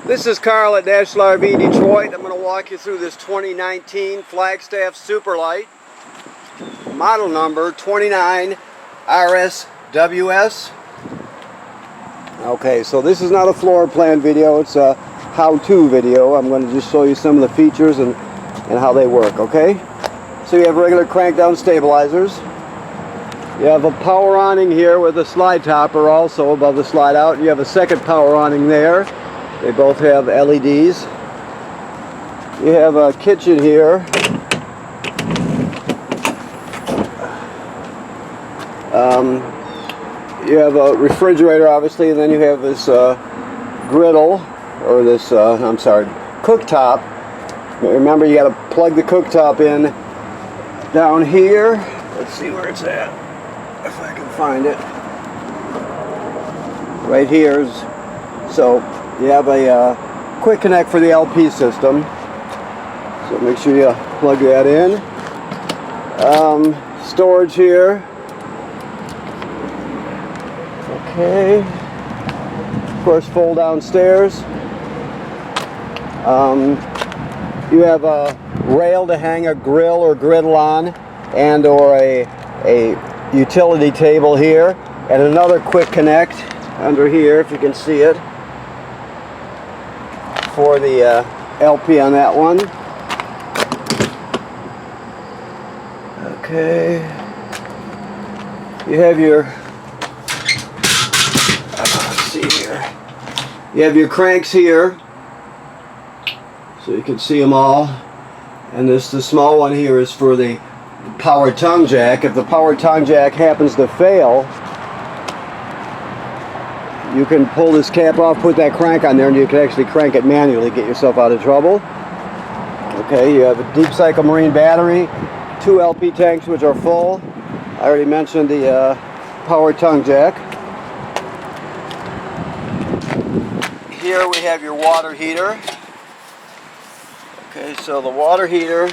This is Carl at National RV Detroit. I'm going to walk you through this 2019 Flagstaff Super Lite, model number 29 RSWS. Okay, so this is not a floor plan video, it's a how-to video. I'm going to just show you some of the features and how they work, okay? So you have regular crank down stabilizers. You have a power awning here with a slide topper also above the slide out. You have a second power awning there. They both have LEDs. You have a kitchen here. You have a refrigerator, obviously, and then you have this griddle, or this, cooktop. Remember, you got to plug the cooktop in down here. Let's see where it's at, if I can find it. Right here is, so you have a quick connect for the LP system. So make sure you plug that in. Storage here. Okay. Of course, fold downstairs. You have a rail to hang a grill or griddle on, and or a utility table here, and another quick connect under here, if you can see it, for the LP on that one. Okay. You have your, let's see here. You have your cranks here, so you can see them all. And the small one here is for the power tongue jack. If the power tongue jack happens to fail, you can pull this cap off, put that crank on there, and you can actually crank it manually, get yourself out of trouble. Okay, you have a deep cycle marine battery, 2 LP tanks which are full. I already mentioned the power tongue jack. Here we have your water heater. Okay, so the water heater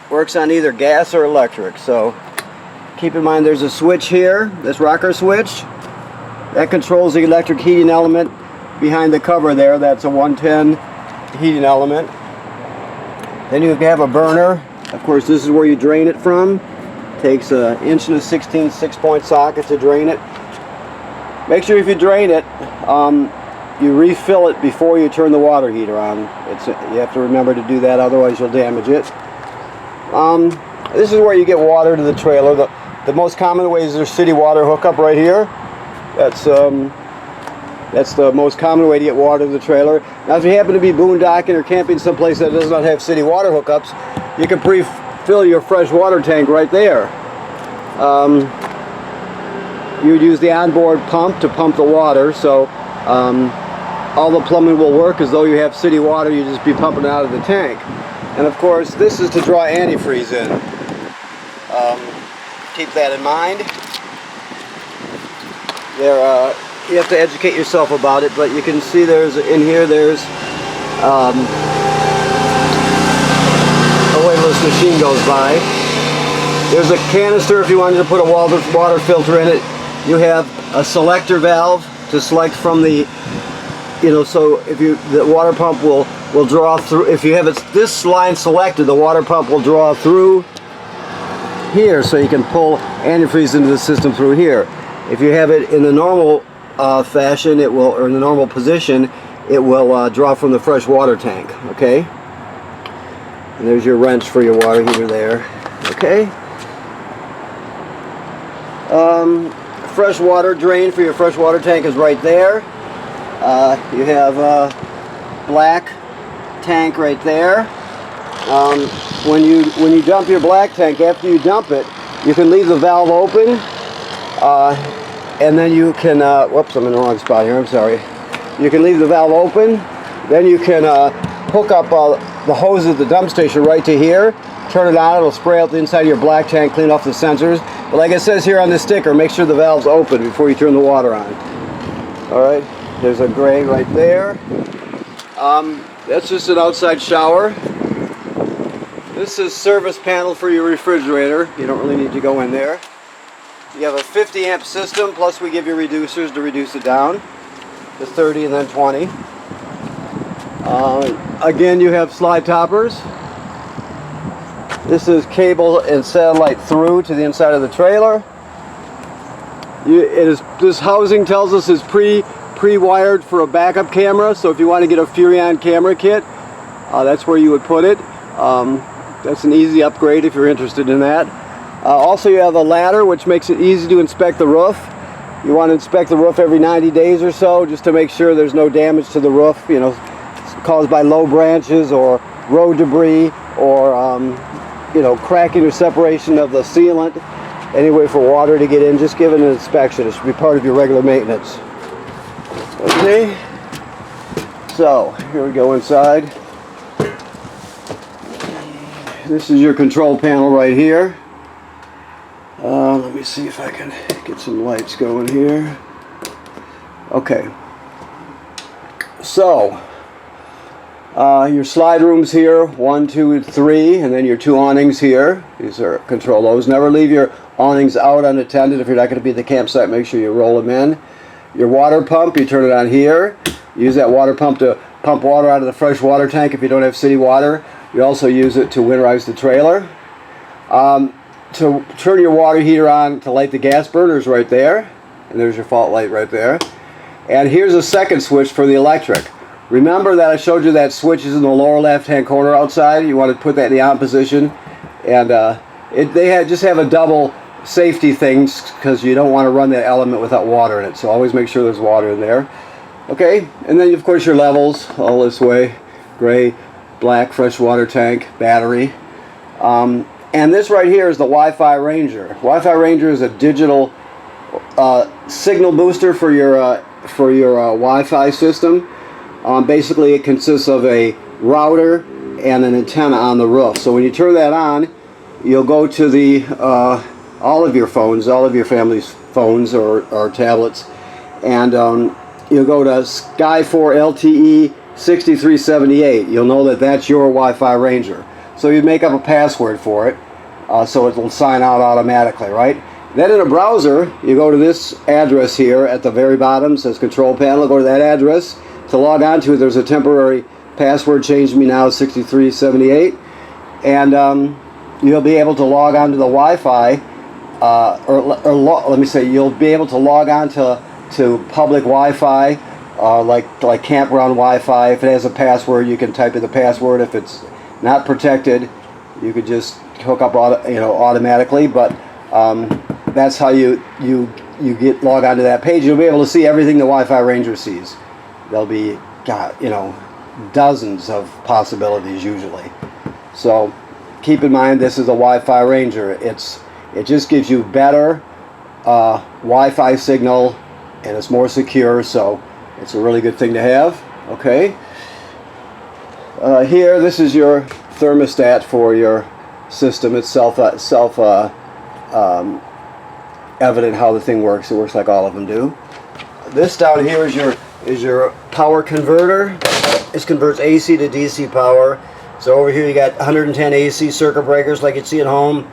works on either gas or electric. So keep in mind there's a switch here, this rocker switch. That controls the electric heating element behind the cover there. That's a 110 heating element. Then you have a burner. Of course, this is where you drain it from. Takes an 1 1/16 6-point socket to drain it. Make sure if you drain it, you refill it before you turn the water heater on. You have to remember to do that, otherwise you'll damage it. This is where you get water to the trailer. The most common way is their city water hookup right here. That's the most common way to get water to the trailer. Now, if you happen to be boondocking or camping someplace that does not have city water hookups, you can pre-fill your fresh water tank right there. You would use the onboard pump to pump the water, so all the plumbing will work as though you have city water. You just be pumping it out of the tank. And of course, this is to draw antifreeze in. Keep that in mind. You have to educate yourself about it, but you can see there's a way this machine goes by. There's a canister if you wanted to put a water filter in it. You have a selector valve to select from the, so if the water pump will draw through. If you have this line selected, the water pump will draw through here, so you can pull antifreeze into the system through here. If you have it in the normal fashion, or in the normal position, it will draw from the fresh water tank. Okay. And there's your wrench for your water heater there. Okay. Fresh water drain for your fresh water tank is right there. You have a black tank right there. When you dump your black tank, after you dump it, you can leave the valve open, and then you can, whoops, I'm in the wrong spot here, I'm sorry. You can leave the valve open, then you can hook up the hose at the dump station right to here, turn it on, it'll spray out the inside of your black tank, clean off the sensors. But like it says here on the sticker, make sure the valve's open before you turn the water on. Alright, there's a gray right there. That's just an outside shower. This is service panel for your refrigerator. You don't really need to go in there. You have a 50 amp system, plus we give you reducers to reduce it down to 30 and then 20. Again, you have slide toppers. This is cable and satellite through to the inside of the trailer. This housing tells us is pre-wired for a backup camera, so if you want to get a Furrion camera kit, that's where you would put it. That's an easy upgrade if you're interested in that. Also, you have a ladder, which makes it easy to inspect the roof. You want to inspect the roof every 90 days or so, just to make sure there's no damage to the roof, you know, caused by low branches or road debris or you know, cracking or separation of the sealant. Any way for water to get in, just give it an inspection. It should be part of your regular maintenance. Okay, so here we go inside. This is your control panel right here. Let me see if I can get some lights going here. Okay, so your slide rooms here, 1, 2, 3, and then your 2 awnings here. These are control those. Never leave your awnings out unattended. If you're not going to be at the campsite, make sure you roll them in. Your water pump, you turn it on here. Use that water pump to pump water out of the fresh water tank if you don't have city water. You also use it to winterize the trailer. To turn your water heater on to light the gas burners right there. And there's your fault light right there. And here's a second switch for the electric. Remember that I showed you that switch is in the lower left-hand corner outside. You want to put that in the on position. And they just have a double safety things because you don't want to run that element without water in it. So always make sure there's water in there. Okay, and then of course your levels all this way. Gray, black, fresh water tank, battery. And this right here is the Wi-Fi Ranger. Wi-Fi Ranger is a digital signal booster for your Wi-Fi system. Basically, it consists of a router and an antenna on the roof. So when you turn that on, you'll go to the all of your phones, all of your family's phones or tablets, and you'll go to Sky4 LTE 6378. You'll know that that's your Wi-Fi Ranger. So you make up a password for it, so it will sign out automatically, right? Then in a browser, you go to this address here at the very bottom. It says Control Panel. Go to that address. To log on to it, there's a temporary password. Change me now, 6378. And you'll be able to log on to the Wi-Fi, let me say, you'll be able to log on to public Wi-Fi, like campground Wi-Fi. If it has a password, you can type in the password. If it's not protected, you could just hook up automatically. But that's how you log on to that page. You'll be able to see everything the Wi-Fi Ranger sees. There'll be, dozens of possibilities usually. So keep in mind, this is a Wi-Fi Ranger. It just gives you better Wi-Fi signal, and it's more secure. So it's a really good thing to have. Okay. Here, this is your thermostat for your system. It's evident how the thing works. It works like all of them do. This down here is your power converter. This converts AC to DC power. So over here you got 110 AC circuit breakers like you'd see at home.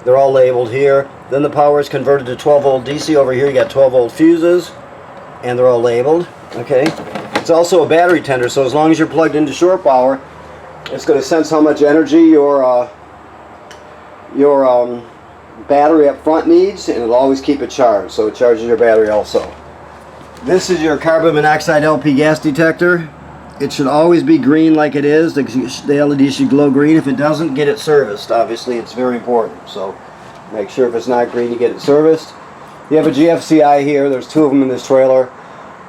They're all labeled here. Then the power is converted to 12 volt DC. Over here you got 12 volt fuses, and they're all labeled. Okay. It's also a battery tender, so as long as you're plugged into shore power, it's going to sense how much energy your battery up front needs, and it'll always keep it charged, so it charges your battery also. This is your carbon monoxide LP gas detector. It should always be green like it is. The LED should glow green. If it doesn't, get it serviced. Obviously, it's very important, so make sure if it's not green, you get it serviced. You have a GFCI here. There's 2 of them in this trailer.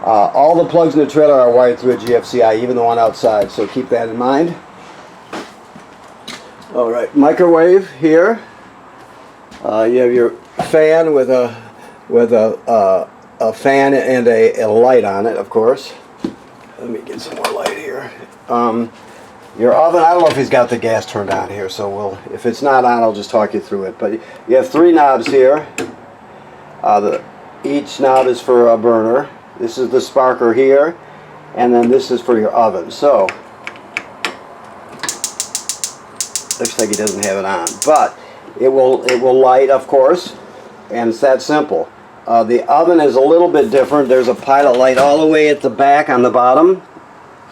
All the plugs in the trailer are wired through a GFCI, even the one outside, so keep that in mind. Alright, microwave here. You have your fan with a fan and a light on it, of course. Let me get some more light here. Your oven, I don't know if he's got the gas turned on here, so if it's not on, I'll just talk you through it. But you have 3 knobs here. Each knob is for a burner. This is the sparker here, and then this is for your oven. So, looks like he doesn't have it on, but it will light, of course, and it's that simple. The oven is a little bit different. There's a pilot light all the way at the back on the bottom.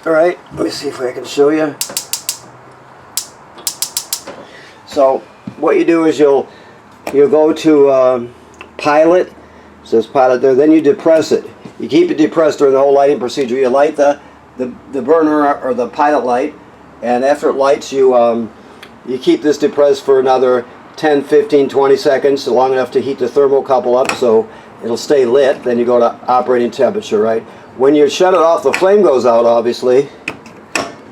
Alright, let me see if I can show you. So what you do is you'll go to pilot. It says pilot there. Then you depress it. You keep it depressed during the whole lighting procedure. You light the burner or the pilot light, and after it lights, you keep this depressed for another 10, 15, 20 seconds, long enough to heat the thermocouple up so it'll stay lit. Then you go to operating temperature, right? When you shut it off, the flame goes out, obviously,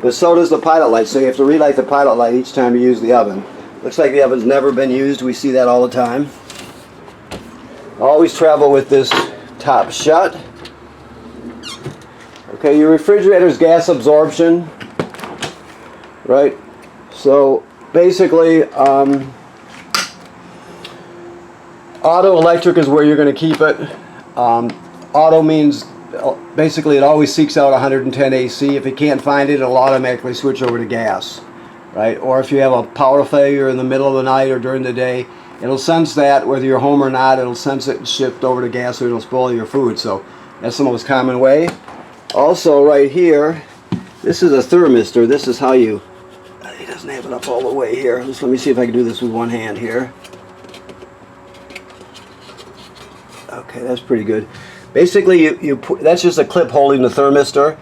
but so does the pilot light. So you have to relight the pilot light each time you use the oven. Looks like the oven's never been used. We see that all the time. Always travel with this top shut. Okay, your refrigerator's gas absorption, right? So basically, auto electric is where you're going to keep it. Auto means basically it always seeks out 110 AC. If it can't find it, it'll automatically switch over to gas, right? Or if you have a power failure in the middle of the night or during the day, it'll sense that whether you're home or not. It'll sense it and shift over to gas, or it'll spoil your food. So that's the most common way. Also, right here, this is a thermistor. This is how you. He doesn't have it up all the way here. Just let me see if I can do this with one hand here. Okay, that's pretty good. Basically, that's just a clip holding the thermistor.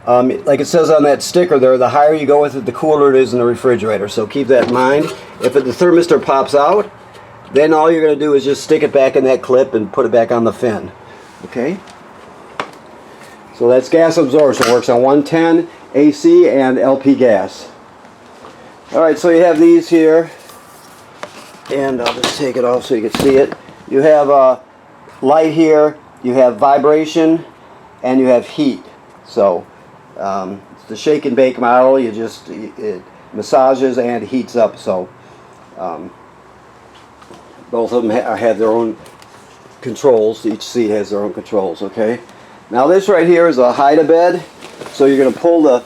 Like it says on that sticker there, the higher you go with it, the cooler it is in the refrigerator. So keep that in mind. If the thermistor pops out, then all you're going to do is just stick it back in that clip and put it back on the fin. Okay? So that's gas absorption. Works on 110 AC and LP gas. Alright, so you have these here. And I'll just take it off so you can see it. You have a light here. You have vibration, and you have heat. So it's the shake and bake model. It massages and heats up. So both of them have their own controls. Each seat has their own controls. Okay. Now this right here is a hide-a-bed. So you're going to pull the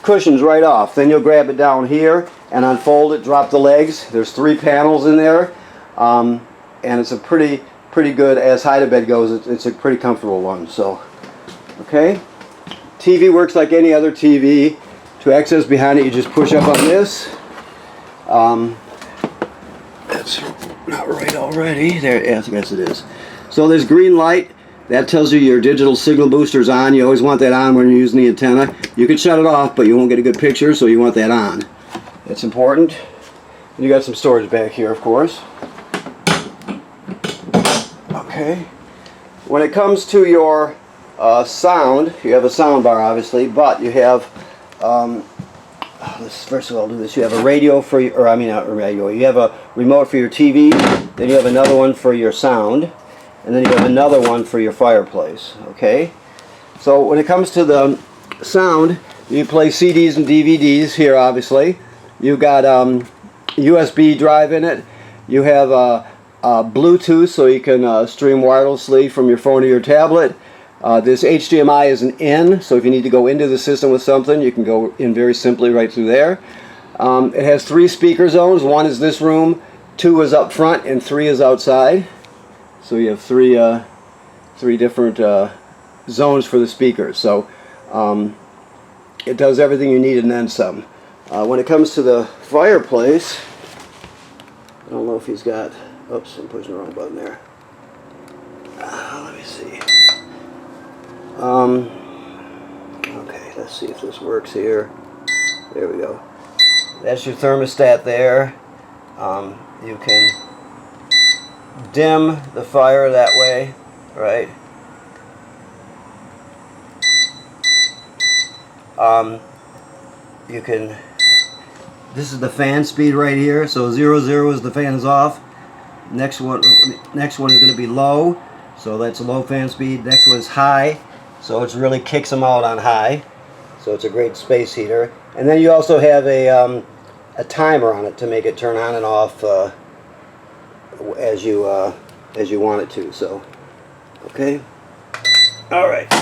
cushions right off. Then you'll grab it down here and unfold it. Drop the legs. There's 3 panels in there, and it's a pretty good, as hide-a-bed goes, it's a pretty comfortable one. So, okay. TV works like any other TV. To access behind it, you just push up on this. That's not right already. There, yes, I guess it is. So there's green light. That tells you your digital signal booster's on. You always want that on when you're using the antenna. You can shut it off, but you won't get a good picture, so you want that on. That's important. And you got some storage back here, of course. Okay. When it comes to your sound, you have a sound bar, obviously, but you have first of all, I'll do this. You have a radio for your, or I mean not a radio. You have a remote for your TV. Then you have another one for your sound, and then you have another one for your fireplace. Okay. So when it comes to the sound, you play CDs and DVDs here. Obviously, you've got USB drive in it. You have Bluetooth, so you can stream wirelessly from your phone to your tablet. This HDMI is an in, so if you need to go into the system with something, you can go in very simply right through there. It has 3 speaker zones. 1 is this room, 2 is up front, and 3 is outside. So you have 3 different zones for the speakers. So it does everything you need and then some. When it comes to the fireplace, I don't know if he's got... Oops, I'm pushing the wrong button there. Let me see. Okay, let's see if this works here. There we go. That's your thermostat there. You can dim the fire that way, right? You can... This is the fan speed right here. So 0, 0 is the fan is off. Next one is going to be low, so that's a low fan speed. Next one is high, so it really kicks them out on high. So it's a great space heater. And then you also have a timer on it to make it turn on and off as you want it to. So, okay. All right.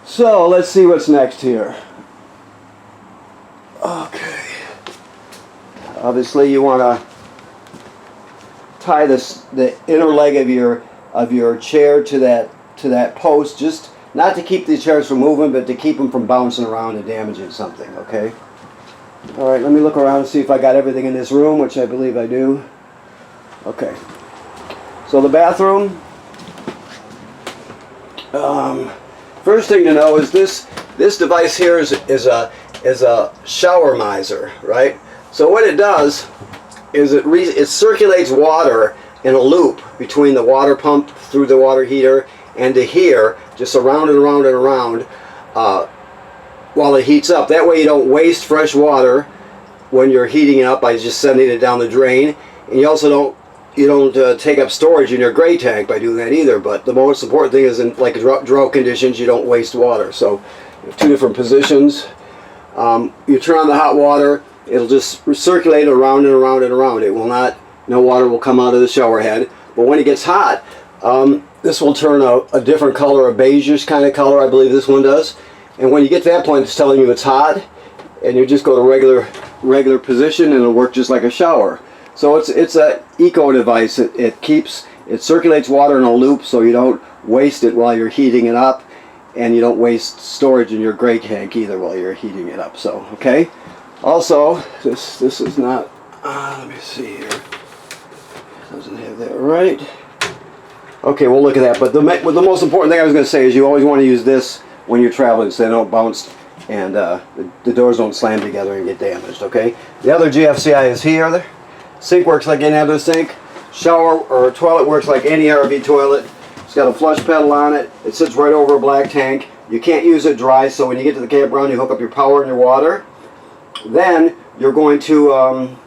So let's see what's next here. Okay. Obviously, you want to tie the inner leg of your chair to that post. Just not to keep these chairs from moving, but to keep them from bouncing around and damaging something, okay? All right, let me look around and see if I got everything in this room, which I believe I do. Okay. So the bathroom. First thing to know is this device here is a shower miser, right? So what it does is it circulates water in a loop between the water pump through the water heater and to here, just around and around and around while it heats up. That way you don't waste fresh water when you're heating it up by just sending it down the drain, and you also don't take up storage in your gray tank by doing that either. But the most important thing is in like drought conditions, you don't waste water. So you have two different positions. You turn on the hot water, it'll just recirculate around and around and around. It will not, no water will come out of the shower head. But when it gets hot, this will turn a different color, a beigeish kind of color, I believe this one does. And when you get to that point, it's telling you it's hot, and you just go to regular position, and it'll work just like a shower. So it's a eco device. It circulates water in a loop, so you don't waste it while you're heating it up, and you don't waste storage in your gray tank either while you're heating it up. So okay. Also, this is not. Let me see here. Doesn't have that right. Okay, we'll look at that. But the most important thing I was going to say is you always want to use this when you're traveling, so they don't bounce and the doors don't slam together and get damaged. Okay. The other GFCI is here. Sink works like any other sink. Shower or toilet works like any RV toilet. It's got a flush pedal on it. It sits right over a black tank. You can't use it dry, so when you get to the campground, you hook up your power and your water. Then you're going to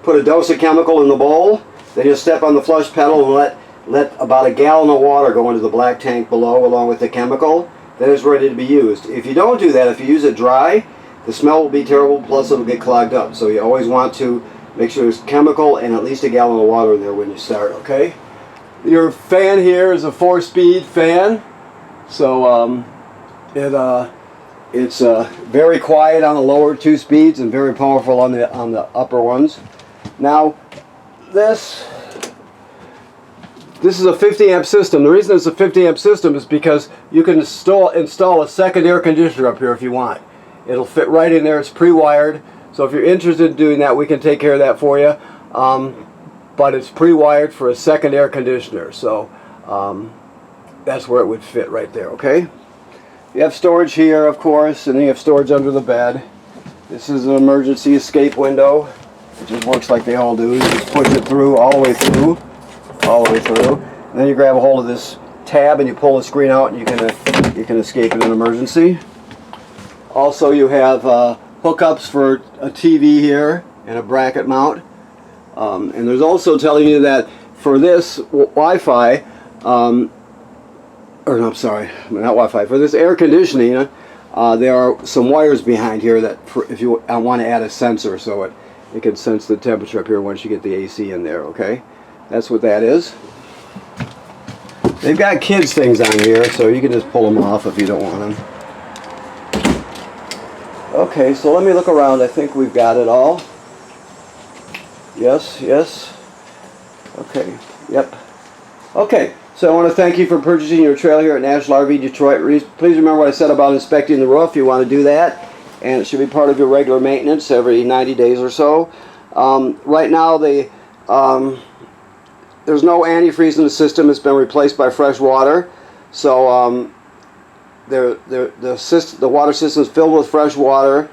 put a dose of chemical in the bowl. Then you'll step on the flush pedal and let about a gallon of water go into the black tank below along with the chemical. Then it's ready to be used. If you don't do that, if you use it dry, the smell will be terrible, plus it'll get clogged up. So you always want to make sure there's chemical and at least a gallon of water in there when you start, okay? Your fan here is a 4-speed fan. So it's very quiet on the lower 2 speeds and very powerful on the upper ones. Now, this is a 50 amp system. The reason it's a 50 amp system is because you can install a second air conditioner up here if you want. It'll fit right in there. It's pre-wired. So if you're interested in doing that, we can take care of that for you. But it's pre-wired for a second air conditioner. So that's where it would fit right there, okay? You have storage here, of course, and then you have storage under the bed. This is an emergency escape window. It just works like they all do. You just push it through, all the way through. And then you grab a hold of this tab and you pull the screen out, and you can escape in an emergency. Also, you have hookups for a TV here and a bracket mount. And there's also telling you that for this Wi-Fi, or no, I'm sorry, not Wi-Fi, for this air conditioning, there are some wires behind here that if you want to add a sensor so it can sense the temperature up here once you get the AC in there, okay? That's what that is. They've got kids things on here, so you can just pull them off if you don't want them. Okay, so let me look around. I think we've got it all. Yes. Okay, yep. Okay, so I want to thank you for purchasing your trailer here at National RV Detroit. Please remember what I said about inspecting the roof. You want to do that, and it should be part of your regular maintenance every 90 days or so. Right now, there's no antifreeze in the system. It's been replaced by fresh water. So the water system is filled with fresh water.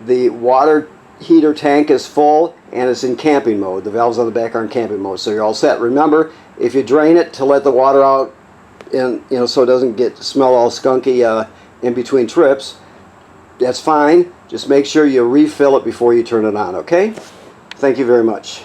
The water heater tank is full, and it's in camping mode. The valves on the back are in camping mode, so you're all set. Remember, if you drain it to let the water out, and so it doesn't smell all skunky in between trips, that's fine. Just make sure you refill it before you turn it on. Okay? Thank you very much.